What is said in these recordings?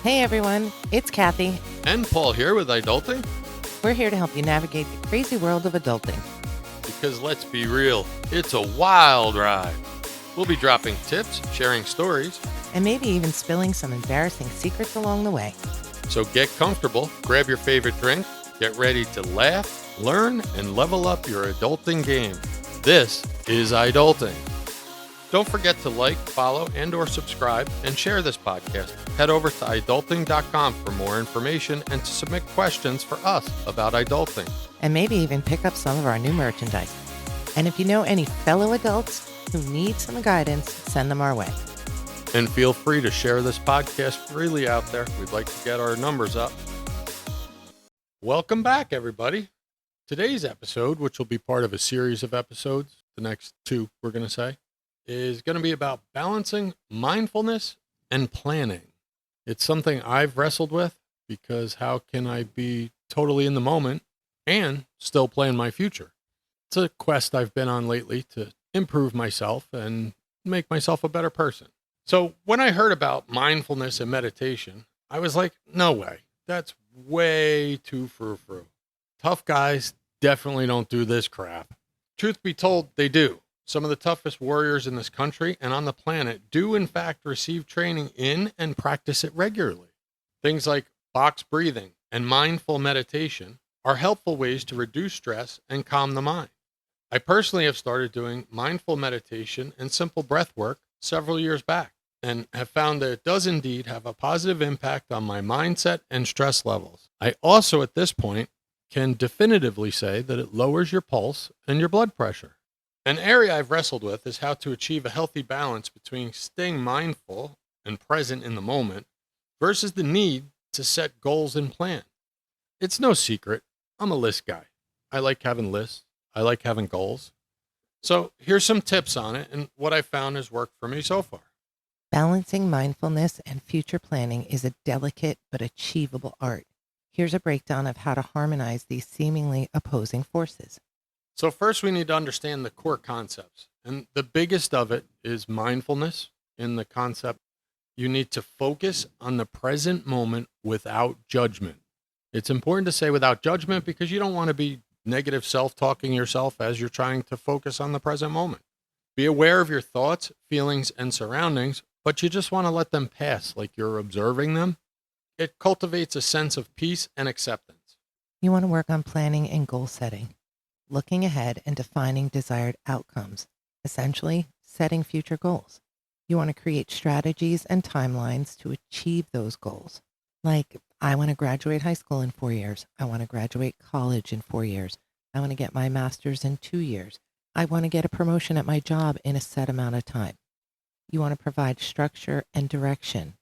Hey everyone, it's Kathy. And Paul here with iDulting. We're here to help you navigate the crazy world of adulting. Because let's be real, it's a wild ride. We'll be dropping tips, sharing stories, And maybe even spilling some embarrassing secrets along the way. so get comfortable, grab your favorite drink, get ready to laugh, learn, and level up your adulting game. This is iDulting. Don't forget to like, follow, and or subscribe, and share this podcast. Head over to iDulting.com for more information and to submit questions for us about iDulting. And maybe even pick up some of our new merchandise. And if you know any fellow adults who need some guidance, send them our way. And feel free to share this podcast freely out there. We'd like to get our numbers up. Welcome back, everybody. Today's episode, which will be part of a series of episodes, the next two we're going to say, is going to be about balancing mindfulness and planning. It's something I've wrestled with because how can I be totally in the moment and still plan my future? It's a quest I've been on lately to improve myself and make myself a better person. So when I heard about mindfulness and meditation, I was like, no way. That's way too frou-frou. Tough guys definitely don't do this crap. Truth be told, they do. Some of the toughest warriors in this country and on the planet do in fact receive training in and practice it regularly. Things like box breathing and mindful meditation are helpful ways to reduce stress and calm the mind. I personally have started doing mindful meditation and simple breath work several years back and have found that it does indeed have a positive impact on my mindset and stress levels. I also at this point can definitively say that it lowers your pulse and your blood pressure. An area I've wrestled with is how to achieve a healthy balance between staying mindful and present in the moment versus the need to set goals and plan. It's no secret, I'm a list guy. I like having lists. I like having goals. So here's some tips on it and what I found has worked for me so far. Balancing mindfulness and future planning is a delicate but achievable art. Here's a breakdown of how to harmonize these seemingly opposing forces. So first we need to understand the core concepts. And the biggest of it is mindfulness. In the concept, you need to focus on the present moment without judgment. It's important to say without judgment because you don't want to be negative self-talking yourself as you're trying to focus on the present moment. Be aware of your thoughts, feelings, and surroundings, but you just want to let them pass like you're observing them. It cultivates a sense of peace and acceptance. You want to work on planning and goal setting, looking ahead and defining desired outcomes, essentially setting future goals. You want to create strategies and timelines to achieve those goals. Like, I want to graduate high school in 4 years. I want to graduate college in 4 years. I want to get my master's in 2 years. I want to get a promotion at my job in a set amount of time. You want to provide structure and direction.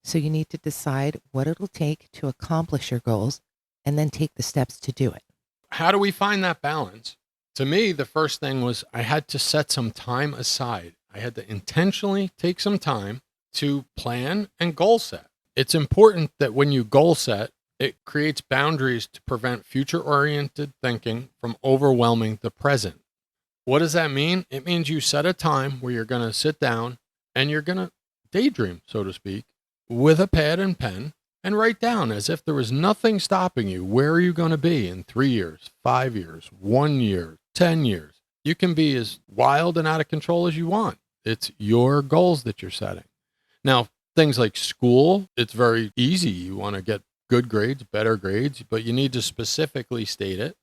So you need to decide what it'll take to accomplish your goals and then take the steps to do it. How do we find that balance? To me, the first thing was I had to set some time aside. I had to intentionally take some time to plan and goal set. It's important that when you goal set, it creates boundaries to prevent future-oriented thinking from overwhelming the present. What does that mean? It means you set a time where you're going to sit down and you're going to daydream, so to speak, with a pad and pen and write down as if there was nothing stopping you. Where are you going to be in 3 years, 5 years, 1 year, 10 years? You can be as wild and out of control as you want. It's your goals that you're setting. Now, things like school, it's very easy. You want to get good grades, better grades, but you need to specifically state it.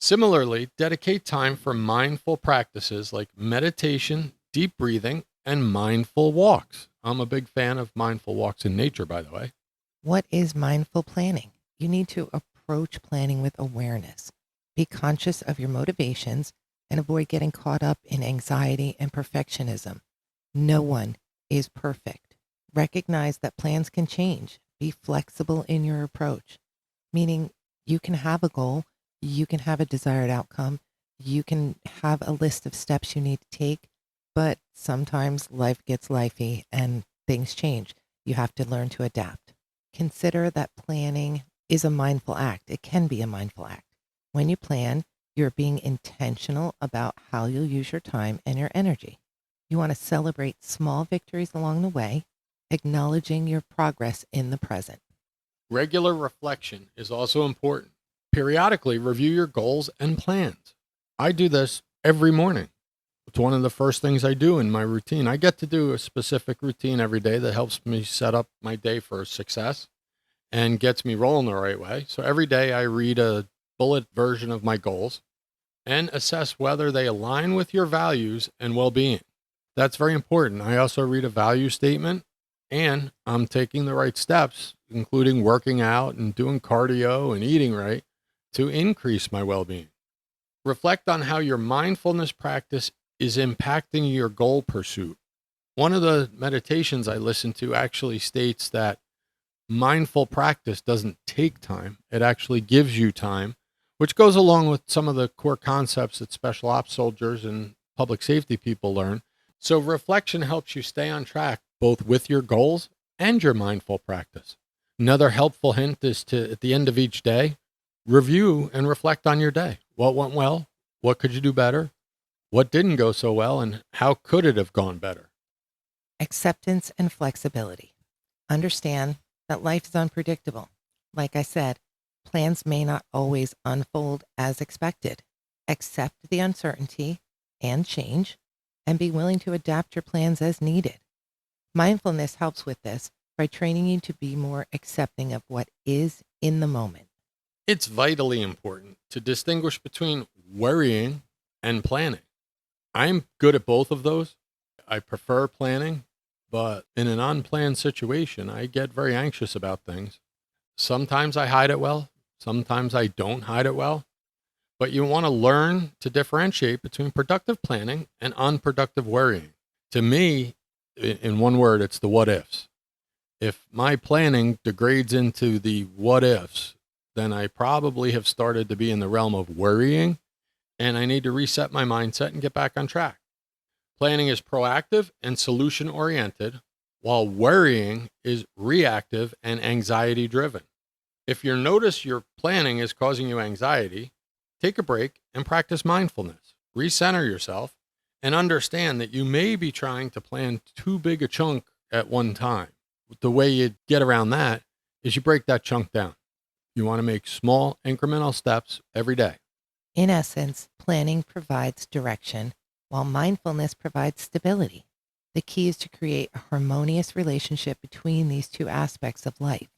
Similarly, dedicate time for mindful practices like meditation, deep breathing, and mindful walks. I'm a big fan of mindful walks in nature, by the way. What is mindful planning? You need to approach planning with awareness. Be conscious of your motivations and avoid getting caught up in anxiety and perfectionism. No one is perfect. Recognize that plans can change. Be flexible in your approach, meaning you can have a goal, you can have a desired outcome, you can have a list of steps you need to take, but sometimes life gets lifey and things change. You have to learn to adapt. Consider that planning is a mindful act. It can be a mindful act. When you plan, you're being intentional about how you'll use your time and your energy. You want to celebrate small victories along the way. acknowledging your progress in the present. Regular reflection is also important. Periodically review your goals and plans. I do this every morning. It's one of the first things I do in my routine. I get to do a specific routine every day that helps me set up my day for success and gets me rolling the right way. So every day I read a bullet version of my goals and assess whether they align with your values and well being. That's very important. I also read a value statement and I'm taking the right steps, including working out and doing cardio and eating right to increase my well being. Reflect on how your mindfulness practice is impacting your goal pursuit. One of the meditations I listen to actually states that mindful practice doesn't take time, it actually gives you time, which goes along with some of the core concepts that special ops soldiers and public safety people learn. So, reflection helps you stay on track both with your goals and your mindful practice. Another helpful hint is to, at the end of each day, review and reflect on your day. What went well? What could you do better? What didn't go so well? And how could it have gone better? Acceptance and flexibility. Understand that life is unpredictable. Like I said, plans may not always unfold as expected. Accept the uncertainty and change, and be willing to adapt your plans as needed. Mindfulness helps with this by training you to be more accepting of what is in the moment. It's vitally important to distinguish between worrying and planning. I'm good at both of those. I prefer planning, but in an unplanned situation, I get very anxious about things. Sometimes I hide it well, sometimes I don't hide it well. But you want to learn to differentiate between productive planning and unproductive worrying. To me, in one word, it's the what ifs. If my planning degrades into the what ifs, then I probably have started to be in the realm of worrying, and I need to reset my mindset and get back on track. Planning is proactive and solution oriented, while worrying is reactive and anxiety driven. If you notice your planning is causing you anxiety, take a break and practice mindfulness. Recenter yourself and understand that you may be trying to plan too big a chunk at one time. The way you get around that is you break that chunk down. You want to make small incremental steps every day. In essence, planning provides direction, while mindfulness provides stability. The key is to create a harmonious relationship between these two aspects of life.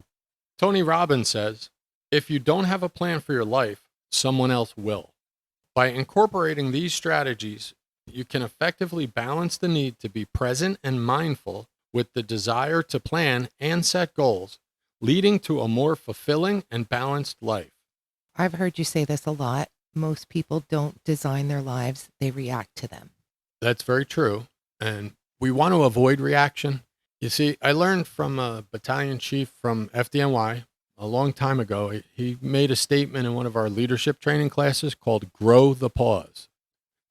Tony Robbins says, if you don't have a plan for your life, someone else will. By incorporating these strategies, you can effectively balance the need to be present and mindful with the desire to plan and set goals, leading to a more fulfilling and balanced life. I've heard you say this a lot. Most people don't design their lives, they react to them. That's very true. And we want to avoid reaction. You see, I learned from a battalion chief from FDNY a long time ago. He made a statement in one of our leadership training classes called Grow the Pause.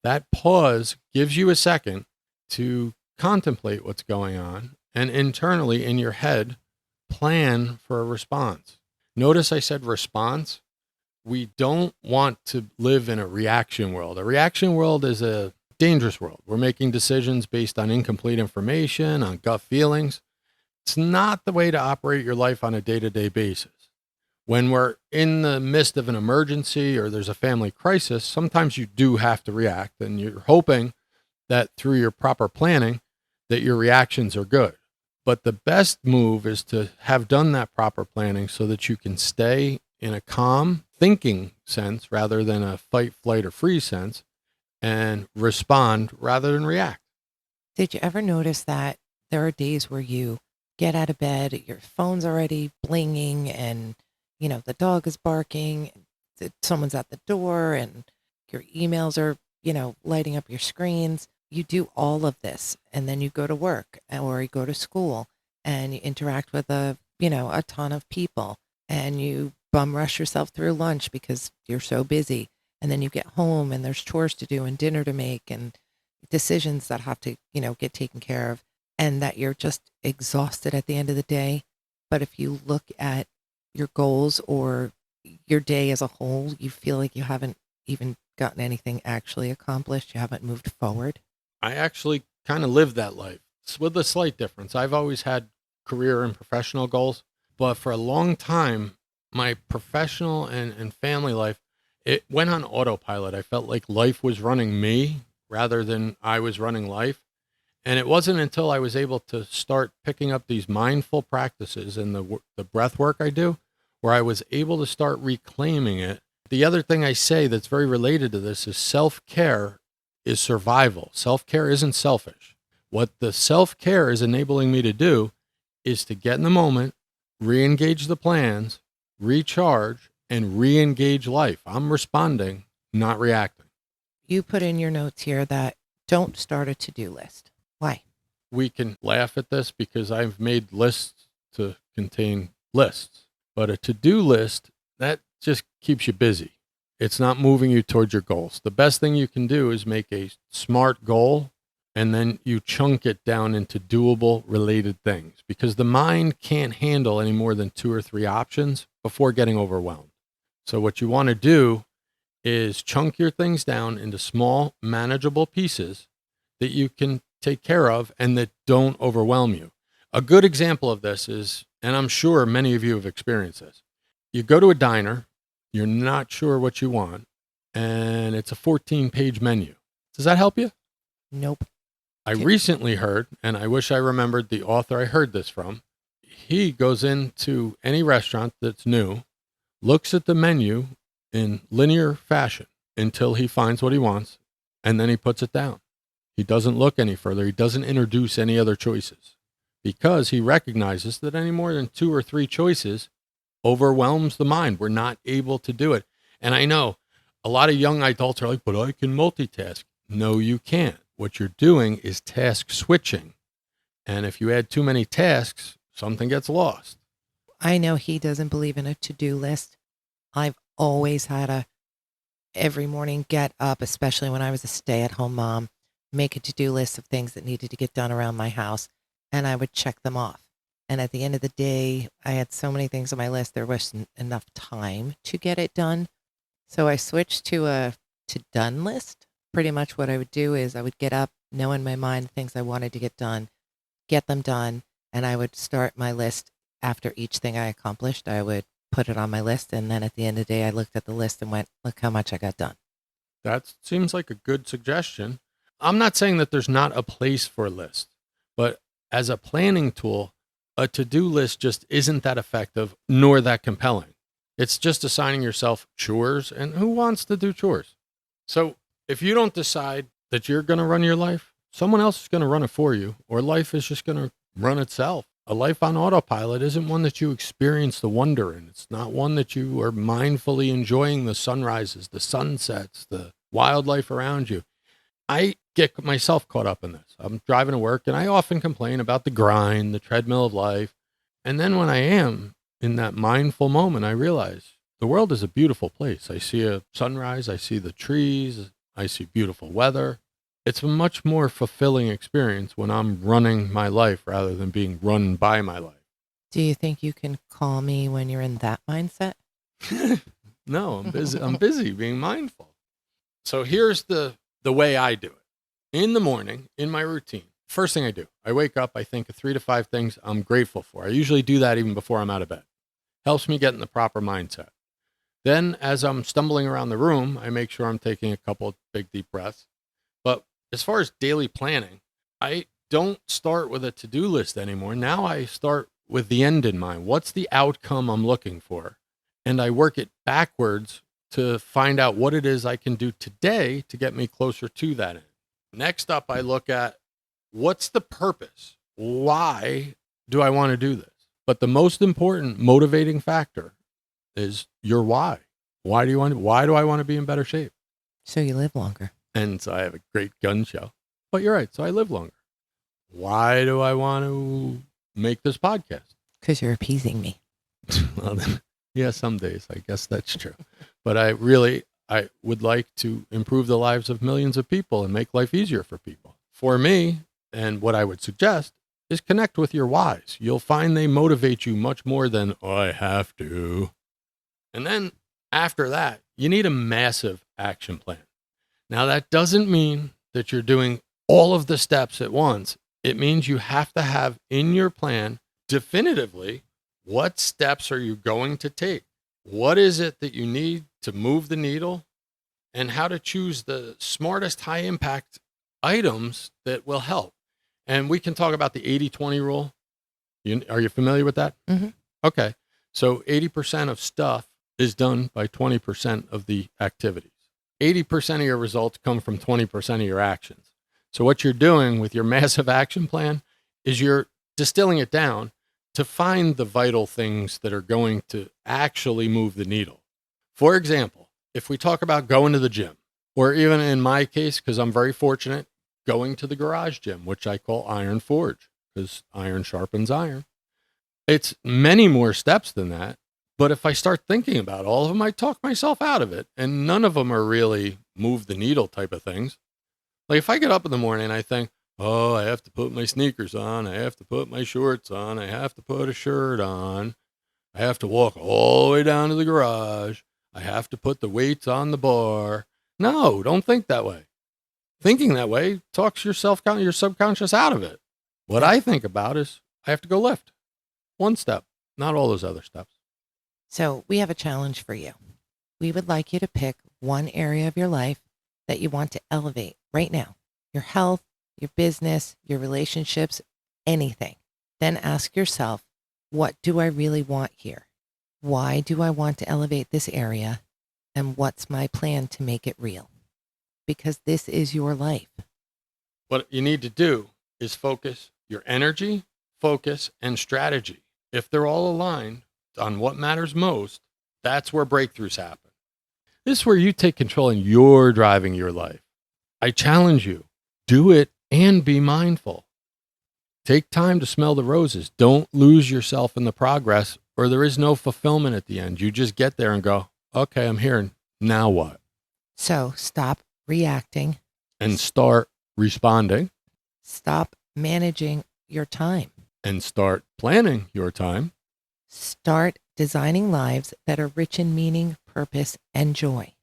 That pause gives you a second to contemplate what's going on and internally in your head, plan for a response. Notice I said response. We don't want to live in a reaction world. A reaction world is a dangerous world. We're making decisions based on incomplete information, on gut feelings. It's not the way to operate your life on a day-to-day basis. When we're in the midst of an emergency or there's a family crisis, sometimes you do have to react, and you're hoping that through your proper planning that your reactions are good. But the best move is to have done that proper planning so that you can stay in a calm thinking sense rather than a fight, flight, or freeze sense, and respond rather than react. Did you ever notice that there are days where you get out of bed, your phone's already blinging, and the dog is barking, someone's at the door, and your emails are, lighting up your screens. You do all of this, and then you go to work or you go to school and you interact with a ton of people, and you bum rush yourself through lunch because you're so busy. And then you get home and there's chores to do and dinner to make and decisions that have to, get taken care of, and that you're just exhausted at the end of the day. But if you look at your goals or your day as a whole, you feel like you haven't even gotten anything actually accomplished. You haven't moved forward. I actually kind of live that life with a slight difference. I've always had career and professional goals. But for a long time, my professional and family life, it went on autopilot. I felt like life was running me rather than I was running life. And it wasn't until I was able to start picking up these mindful practices and the breath work I do, where I was able to start reclaiming it. The other thing I say that's very related to this is self-care is survival. Self-care isn't selfish. What the self-care is enabling me to do is to get in the moment, re-engage the plans, recharge, and re-engage life. I'm responding, not reacting. You put in your notes here that don't start a to-do list. Why? We can laugh at this because I've made lists to contain lists. But a to-do list, that just keeps you busy. It's not moving you towards your goals. The best thing you can do is make a smart goal, and then you chunk it down into doable related things, because the mind can't handle any more than 2 or 3 options before getting overwhelmed. So what you want to do is chunk your things down into small, manageable pieces that you can take care of and that don't overwhelm you. A good example of this is, and I'm sure many of you have experienced this, you go to a diner, you're not sure what you want, and it's a 14-page menu. Does that help you? Nope. I recently heard, and I wish I remembered the author I heard this from, he goes into any restaurant that's new, looks at the menu in linear fashion until he finds what he wants, and then he puts it down. He doesn't look any further. He doesn't introduce any other choices because he recognizes that any more than 2 or 3 choices overwhelms the mind. We're not able to do it. And I know a lot of young adults are like, but I can multitask. No, you can't. What you're doing is task switching. And if you add too many tasks, something gets lost. I know he doesn't believe in a to-do list. I've always had every morning get up, especially when I was a stay-at-home mom, make a to-do list of things that needed to get done around my house, and I would check them off. And at the end of the day, I had so many things on my list, there wasn't enough time to get it done. So I switched to a to-done list. Pretty much what I would do is I would get up, know in my mind the things I wanted to get done, get them done, and I would start my list after each thing I accomplished. I would put it on my list, and then at the end of the day, I looked at the list and went, look how much I got done. That seems like a good suggestion. I'm not saying that there's not a place for a list, but as a planning tool, a to-do list just isn't that effective nor that compelling. It's just assigning yourself chores, and who wants to do chores? So if you don't decide that you're going to run your life, someone else is going to run it for you, or life is just going to run itself. A life on autopilot isn't one that you experience the wonder in. It's not one that you are mindfully enjoying the sunrises, the sunsets, the wildlife around you. I get myself caught up in this. I'm driving to work and I often complain about the grind, the treadmill of life. And then when I am in that mindful moment, I realize the world is a beautiful place. I see a sunrise, I see the trees, I see beautiful weather. It's a much more fulfilling experience when I'm running my life rather than being run by my life. Do you think you can call me when you're in that mindset? No, I'm busy. I'm busy being mindful. So here's the way I do it. In the morning, in my routine, first thing I do, I wake up, I think of 3 to 5 things I'm grateful for. I usually do that even before I'm out of bed. Helps me get in the proper mindset. Then as I'm stumbling around the room, I make sure I'm taking a couple of big deep breaths. But as far as daily planning, I don't start with a to-do list anymore. Now I start with the end in mind. What's the outcome I'm looking for? And I work it backwards to find out what it is I can do today to get me closer to that end. Next up, I look at what's the purpose? Why do I want to do this? But the most important motivating factor is your why. Why do I want to be in better shape? So you live longer. And so I have a great gun show. But you're right. So I live longer. Why do I want to make this podcast? Because you're appeasing me. Well, then, yeah, some days I guess that's true. But I would like to improve the lives of millions of people and make life easier for people. For me, and what I would suggest is connect with your whys. You'll find they motivate you much more than, oh, I have to. And then after that, you need a massive action plan. Now, that doesn't mean that you're doing all of the steps at once. It means you have to have in your plan definitively, what steps are you going to take? What is it that you need to move the needle? And how to choose the smartest high impact items that will help. And we can talk about the 80-20 rule. Are you familiar with that? Mm-hmm. Okay. So 80% of stuff is done by 20% of the activities. 80% of your results come from 20% of your actions. So what you're doing with your massive action plan is you're distilling it down to find the vital things that are going to actually move the needle. For example, if we talk about going to the gym, or even in my case, because I'm very fortunate, going to the garage gym, which I call Iron Forge, because iron sharpens iron. It's many more steps than that. But if I start thinking about all of them, I talk myself out of it. And none of them are really move the needle type of things. Like if I get up in the morning and I think, oh, I have to put my sneakers on, I have to put my shorts on, I have to put a shirt on, I have to walk all the way down to the garage, I have to put the weights on the bar. No, don't think that way. Thinking that way talks your subconscious out of it. What I think about is I have to go lift. One step, not all those other steps. So we have a challenge for you. We would like you to pick one area of your life that you want to elevate right now. Your health, your business, your relationships, anything. Then ask yourself, what do I really want here? Why do I want to elevate this area? And what's my plan to make it real? Because this is your life. What you need to do is focus your energy, focus, and strategy. If they're all aligned on what matters most, that's where breakthroughs happen. This is where you take control and you're driving your life. I challenge you, do it and be mindful. Take time to smell the roses. Don't lose yourself in the progress, or there is no fulfillment at the end. You just get there and go, okay, I'm here. Now what? So stop reacting. And start responding. Stop managing your time. And start planning your time. Start designing lives that are rich in meaning, purpose, and joy.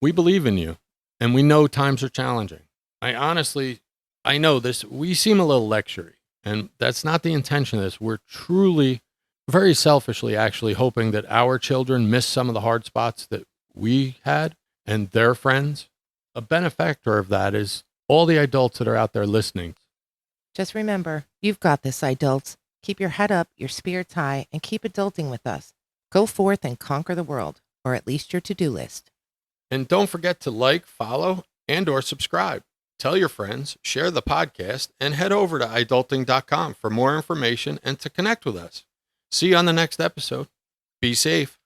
We believe in you, and we know times are challenging. I know this. We seem a little lectury, and that's not the intention of this. We're truly, very selfishly, actually hoping that our children miss some of the hard spots that we had and their friends. A benefactor of that is all the adults that are out there listening. Just remember, you've got this, adults. Keep your head up, your spirits high, and keep adulting with us. Go forth and conquer the world, or at least your to-do list. And don't forget to like, follow, and or subscribe. Tell your friends, share the podcast, and head over to iDulting.com for more information and to connect with us. See you on the next episode. Be safe.